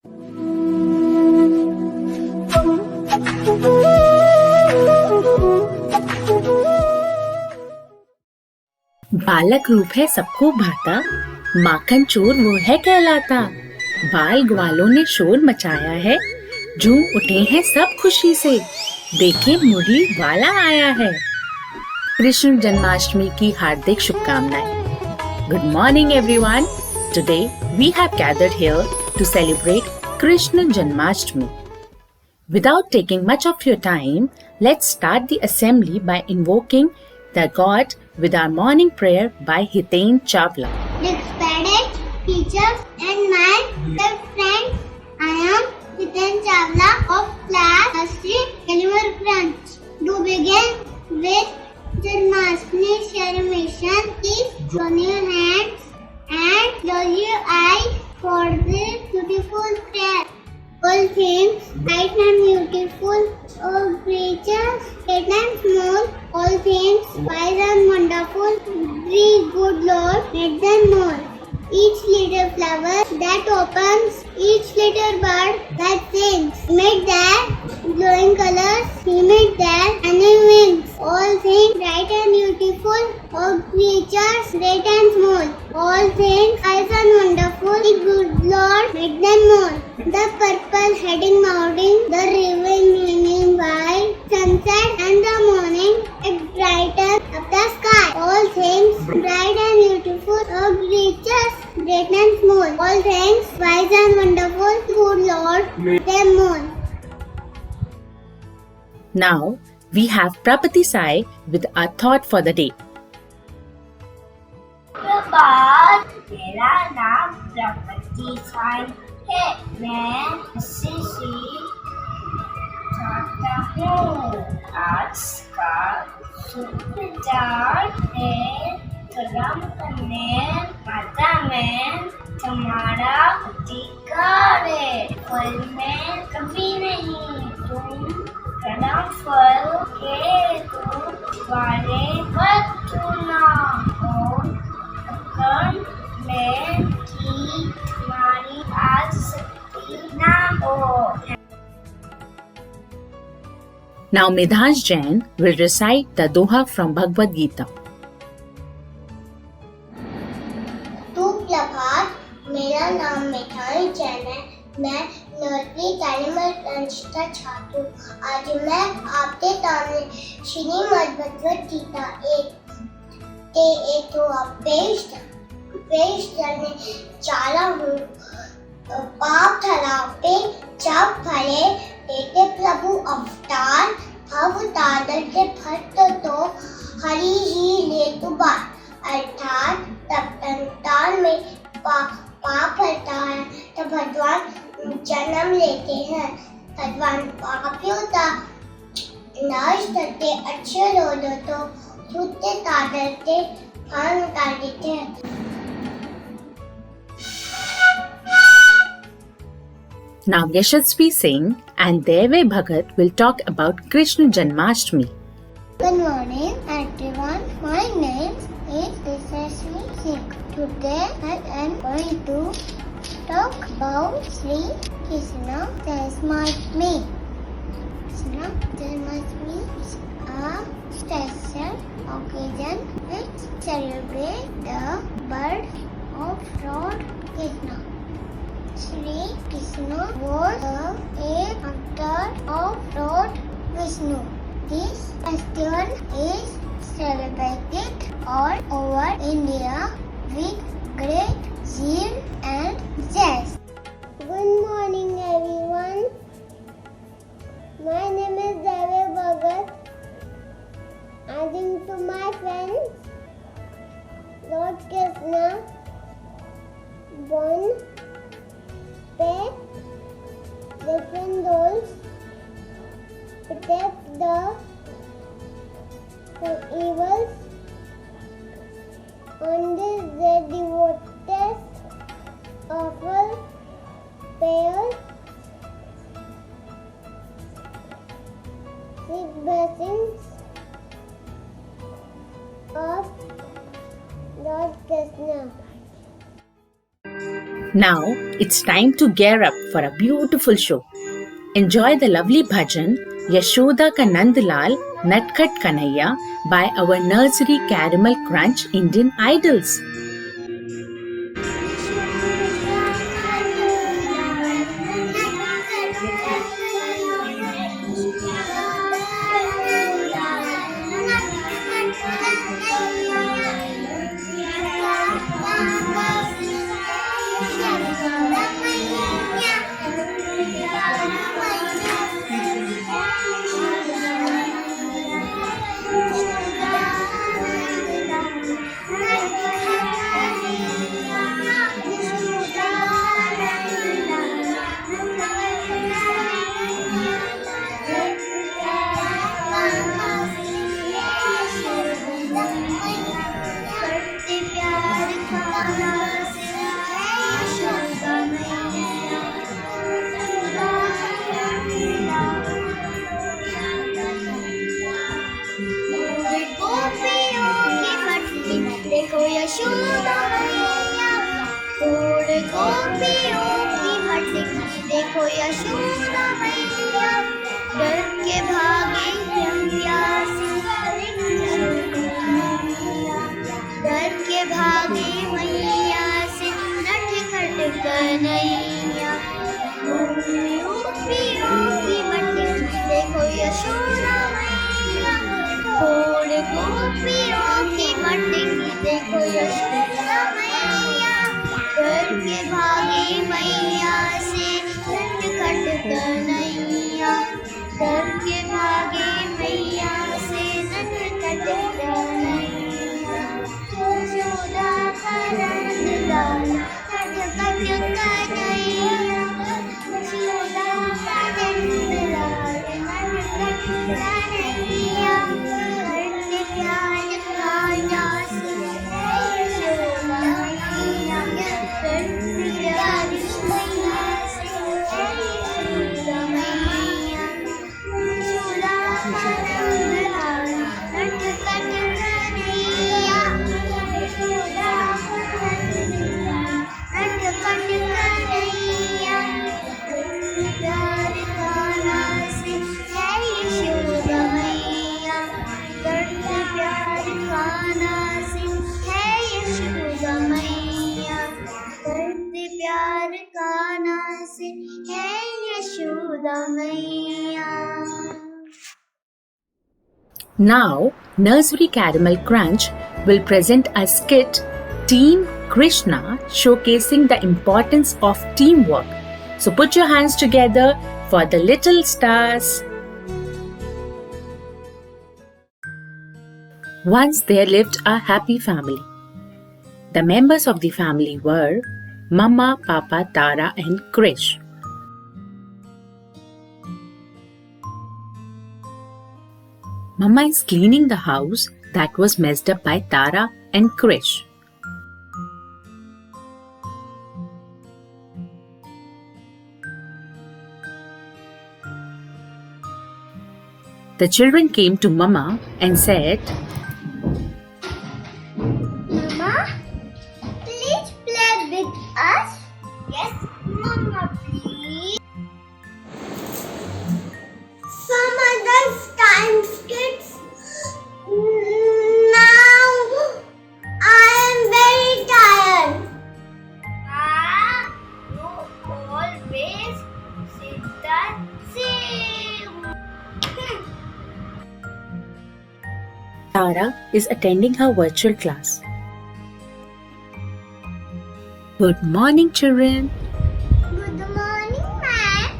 बालक रूप है सबको भाता, माखन चोर वो है कहलाता। बाल ग्वालों ने शोर मचाया है, झूम उठे हैं सब खुशी से, देखे मुरली वाला आया है। कृष्ण जन्माष्टमी की हार्दिक शुभकामनाएं। Good morning everyone. Today we have gathered here to celebrate Krishna Janmashtami. Without taking much of your time, let's start the assembly by invoking the God with our morning prayer by Hiten Chawla. Respected teachers and my dear friends, I am Hiten Chawla of class 3 Animal Branch. To begin with Janmashtami celebration, please join your hands and close your eyes for this beautiful prayer. All things bright and beautiful, all creatures great and small, all things wise and wonderful, very good Lord, make them more. Each little flower that opens, each little bird that sings, make their glowing colors, he made their any wings. All things bright and beautiful, all creatures great and small, all things wise and wonderful, the good Lord make them more. The purple heading mountain, the river gleaming white, sunset and the morning, it brightens up the sky. All things bright and beautiful, all creatures great and small, all things wise and wonderful, good Lord, make them more. Now we have Prabhati Sai with our thought for the day. प्रभात, मेरा नाम प्रगति साई है। मैं SSC छात्रा हूँ। आज का शुभ विचार है कर्म करने माता में तुम्हारा अधिकार है। फल में कभी नहीं तुम कर्म फल के तुम वाले मत चुना और कर्म में की तुम्हारी आज शक्ति ना हो। Now Midhansh Jain will recite the Doha from Bhagavad Gita. सुप्रभात, मेरा नाम मिठाई जैन है। मैं नौवीं तालीम का छात्र हूँ। आज मैं आपके सामने श्रीमद् भगवद गीता एक पेश करने चाला हूँ। पाप धराते जब भले देते प्रभु अवतार, भव दादर के भक्त तो हरि ही ले तुबार। अर्थात तब संसार में पाप होता है तो भगवान जन्म लेते हैं। भगवान पापियों का नाश करते, अच्छे लोगों तो शुद्ध दादर के फल निकाल देते हैं। Now Yashasvi Singh and Deve Bhagat will talk about Krishna Janmashtami. Good morning everyone, my name is Yashasvi Singh. Today I am going to talk about Sri Krishna Janmashtami. Krishna Janmashtami is a special occasion which celebrates the birth of Lord Krishna. Sri Krishna was a avatar of Lord Vishnu. This festival is celebrated all over India with great zeal and zest. Good morning everyone. My name is Dave Bhagat. Adding to my friends, Lord Krishna born play different roles, protect from evils. On this day, devotees offer prayers, seek blessings of Lord Krishna. Now It's time to gear up for a beautiful show. Enjoy the lovely bhajan Yashoda Ka Nandlal Natkat Kanhaiya by our Nursery Caramel Crunch Indian Idols. देखो यशोदा मैया, थोड़े गोपियों की भटकी, देखो यशोदा मैया, डर के भागे प्यासी, डर के भागे मैया से नटखट कन्हैया, गोपियों की भटकी, देखो यशोदा मैया, थोड़े गोपियों की भटकी, देखो यशोदा मैया, डर के भागे मैया से नटखट कन्हैया, डर के भागे मैया से नटखट कन्हैया, यशोदा का नंदलाल नटखट कन्हैया, यशोदा का नंदलाल नटखट कन्हैया, करते प्यार का नास यशोदा मैया, करते प्यार मैया से यशोदा मैया, यशोदा का नंदलाल नटखट कन्हैया, यशोदा का नंदलाल नटखट कन्हैया, करते प्यार का नास है यशोदा मैया, करते प्यार का नास है यशोदा मैया, करते प्यार का नास है यशोदा मैया. Now, Nursery Caramel Crunch will present a skit, Team Krishna, showcasing the importance of teamwork. So put your hands together for the little stars. Once there lived a happy family. The members of the family were Mama, Papa, Tara and Krish. Mama is cleaning the house that was messed up by Tara and Krish. The children came to Mama and said, Mama, please play with us. Yes, Mama, please. Some other times, kids. Now I am very tired. You always say the same. Tara is attending her virtual class. Good morning, children. Good morning, ma'am.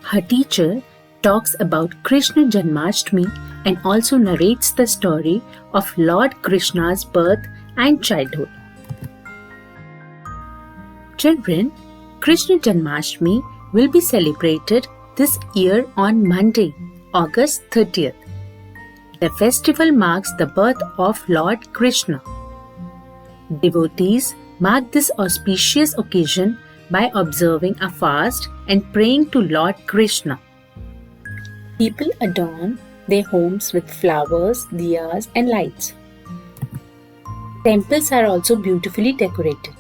Her teacher talks about Krishna Janmashtami and also narrates the story of Lord Krishna's birth and childhood. Children, Krishna Janmashtami will be celebrated this year on Monday, August 30th. The festival marks the birth of Lord Krishna. Devotees mark this auspicious occasion by observing a fast and praying to Lord Krishna. People adorn their homes with flowers, diyas, and lights. Temples are also beautifully decorated.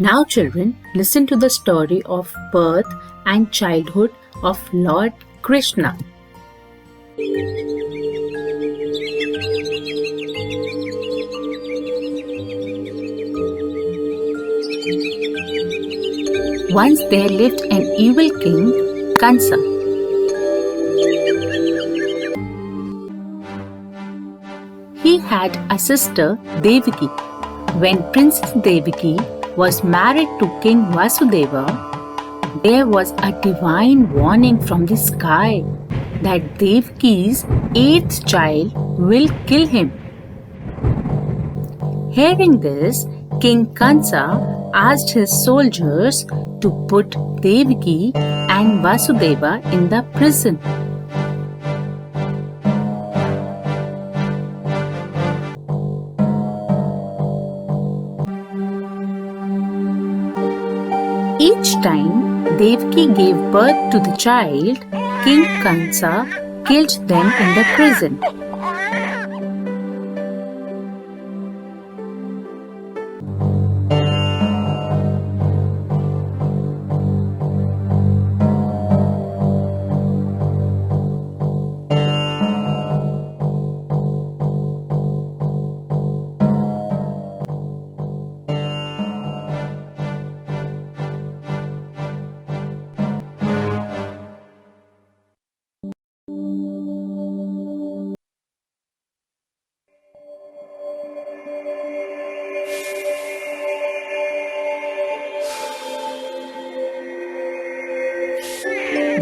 Now, children, listen to the story of birth and childhood of Lord Krishna. Once there lived an evil king, Kansa. He had a sister, Devaki. When Princess Devaki was married to King Vasudeva, there was a divine warning from the sky that Devaki's eighth child will kill him. Hearing this, King Kansa asked his soldiers to put Devaki and Vasudeva in the prison. Each time Devaki gave birth to the child, King Kansa killed them in the prison.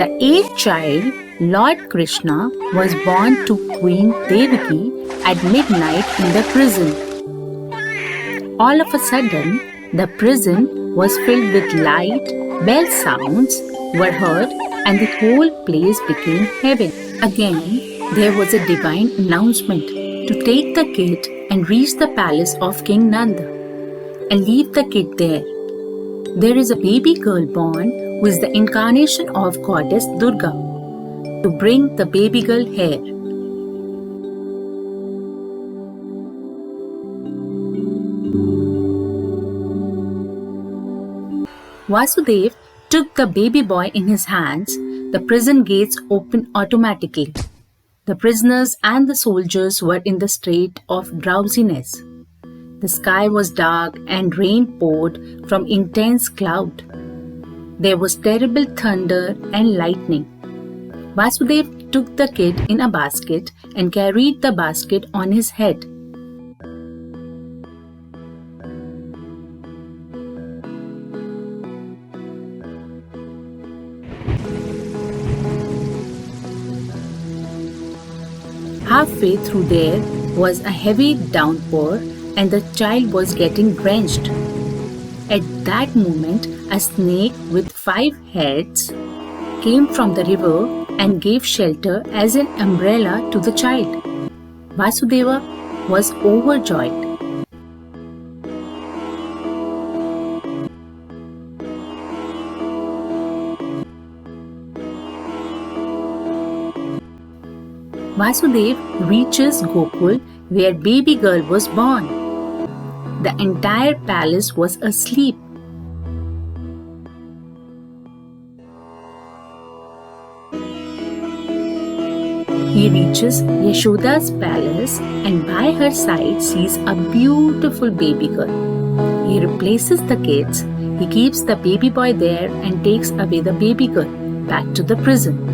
The eighth child, Lord Krishna, was born to Queen Devaki at midnight in the prison. All of a sudden, the prison was filled with light, bell sounds were heard, and the whole place became heaven. Again, there was a divine announcement to take the kid and reach the palace of King Nanda and leave the kid there. There is a baby girl born who is the incarnation of goddess Durga. To bring the baby girl here. Vasudev took the baby boy in his hands. The prison gates opened automatically. The prisoners and the soldiers were in the state of drowsiness. The sky was dark and rain poured from intense cloud. There was terrible thunder and lightning. Vasudev took the kid in a basket and carried the basket on his head. Halfway through there was a heavy downpour and the child was getting drenched. At that moment, a snake with 5 heads came from the river and gave shelter as an umbrella to the child. Vasudeva was overjoyed. Vasudev reaches Gokul where baby girl was born. The entire palace was asleep. He reaches Yashoda's palace and by her side sees a beautiful baby girl. He replaces the kids, he keeps the baby boy there and takes away the baby girl back to the prison.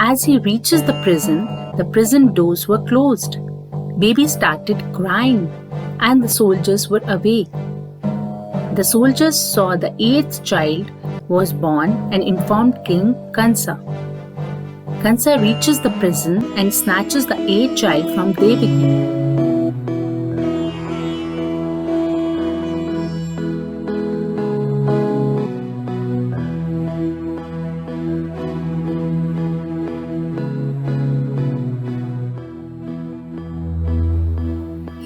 As he reaches the prison doors were closed. Baby started crying and the soldiers were awake. The soldiers saw the 8th child was born and informed King Kansa. Kansa reaches the prison and snatches the 8th child from Devaki.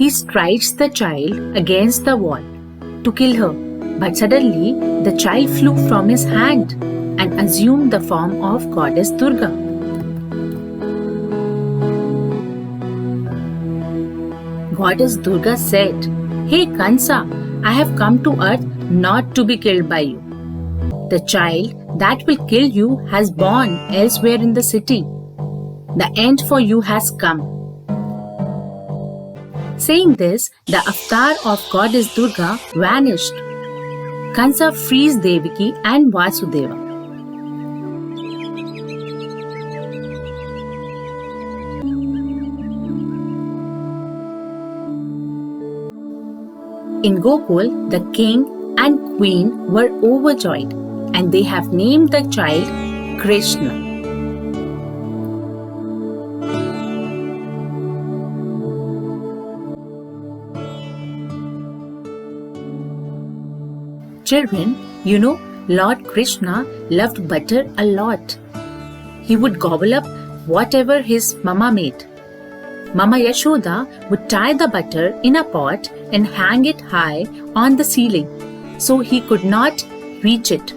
He strikes the child against the wall to kill her, but suddenly the child flew from his hand and assumed the form of goddess Durga. Goddess Durga said, "Hey Kansa, I have come to earth not to be killed by you. The child that will kill you has born elsewhere in the city. The end for you has come." Saying this, the avatar of goddess Durga vanished. Kansa frees Devaki and Vasudeva. In Gokul, the king and queen were overjoyed, and they have named the child Krishna. Children, you know, Lord Krishna loved butter a lot. He would gobble up whatever his mama made. Mama Yashoda would tie the butter in a pot and hang it high on the ceiling so he could not reach it.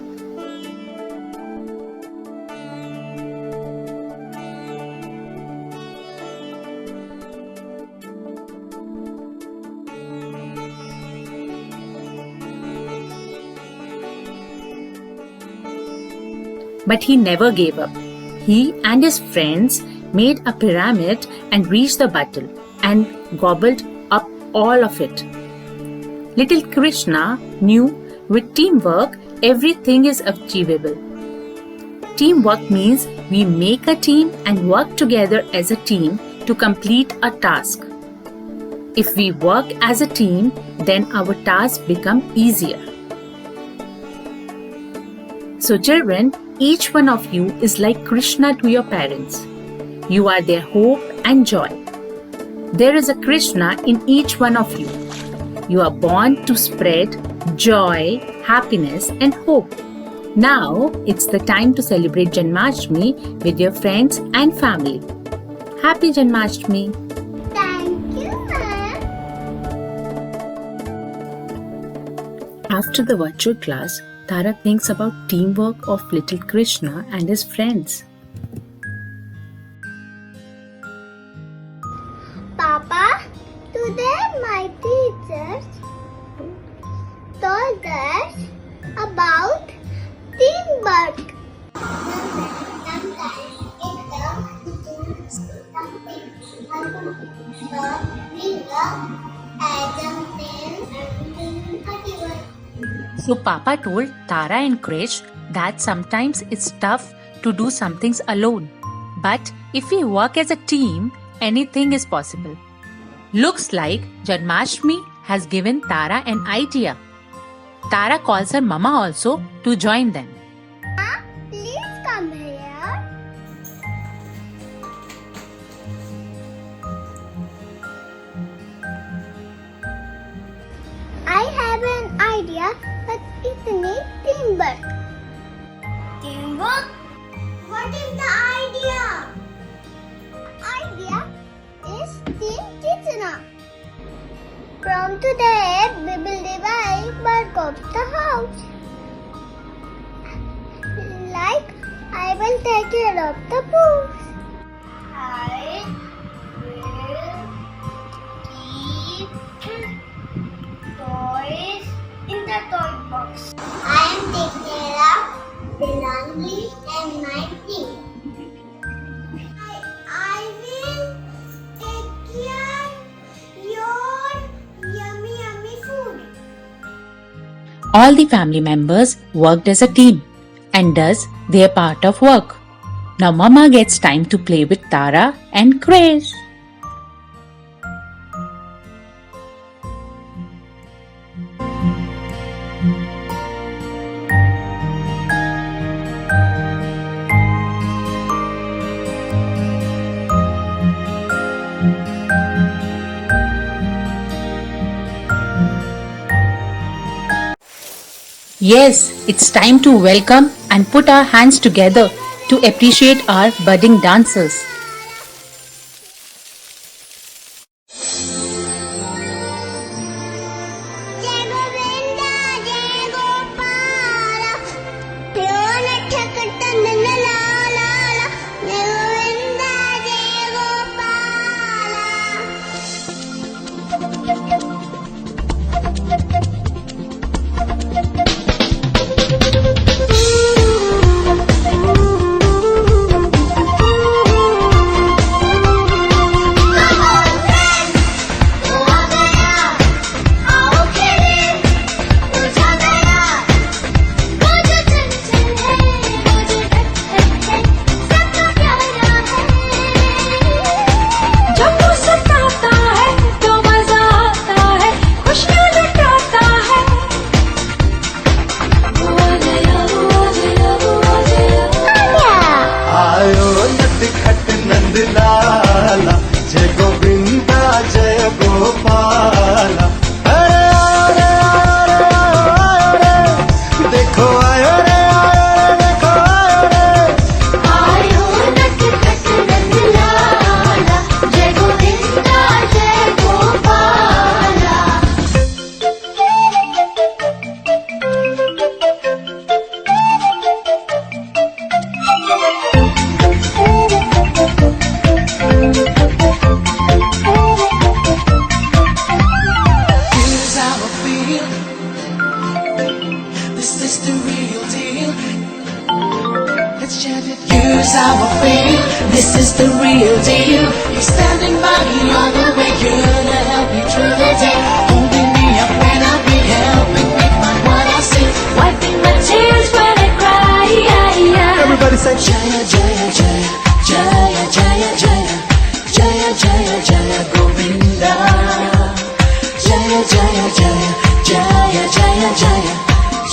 But he never gave up. He and his friends made a pyramid and reached the butter and gobbled up all of it. Little Krishna knew with teamwork everything is achievable. Teamwork means we make a team and work together as a team to complete a task. If we work as a team, then our tasks become easier. So children, each one of you is like Krishna to your parents. You are their hope and joy. There is a Krishna in each one of you. You are born to spread joy, happiness and hope. Now it's the time to celebrate Janmashtami with your friends and family. Happy Janmashtami! Thank you, ma'am. After the virtual class, Tara thinks about teamwork of little Krishna and his friends. Papa, today my teachers told us about teamwork. So Papa told Tara and Krish that sometimes it's tough to do some things alone. But if we work as a team, anything is possible. Looks like Janmashtami has given Tara an idea. Tara calls her mama also to join them. Please come here. I have an idea, but it needs teamwork. Teamwork? What is the idea? Idea is Team Kitchener. From today, we will divide work of the house. Like, I will take care of the books. I will keep toys in the toy box. I am taking care of belongings and my things. I will take care your yummy food. All the family members worked as a team and does their part of work. Now Mama gets time to play with Tara and Krish. Yes, it's time to welcome and put our hands together to appreciate our budding dancers. the real deal. Let's chant it. Here's how I feel. This is the real deal. You're standing by me all the way. You're gonna help me through the day. Holding me up when I need helping me find what I see. Wiping my tears when I cry. Everybody say Jaya Jaya Jaya Jaya Jaya Jaya Jaya Jaya Jaya Govinda. Jaya Jaya Jaya Jaya Jaya Jaya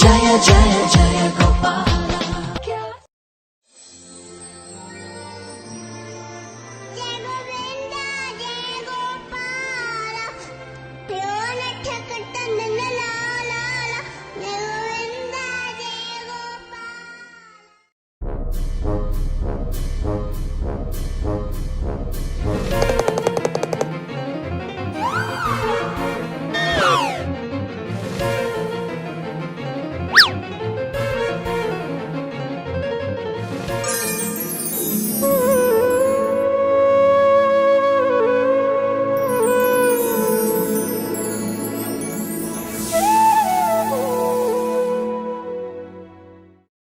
Jaya Jaya Jaya Govinda.